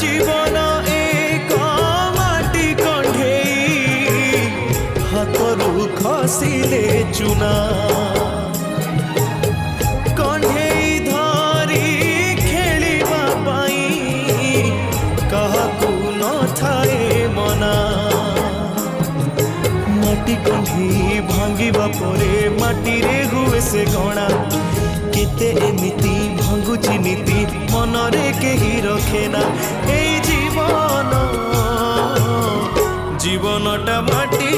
जीवन एक माटी कंढेई हाथरू खसिले चुना कंढेई धरी खेलिबा पाई काहाकू न थाए मना माटी कंढेई भांगिबा परे माटी रे हुए से गणा केते एमिति भांगुची नीति मनरे केही रखेना ए जीवन जीवनटा माटी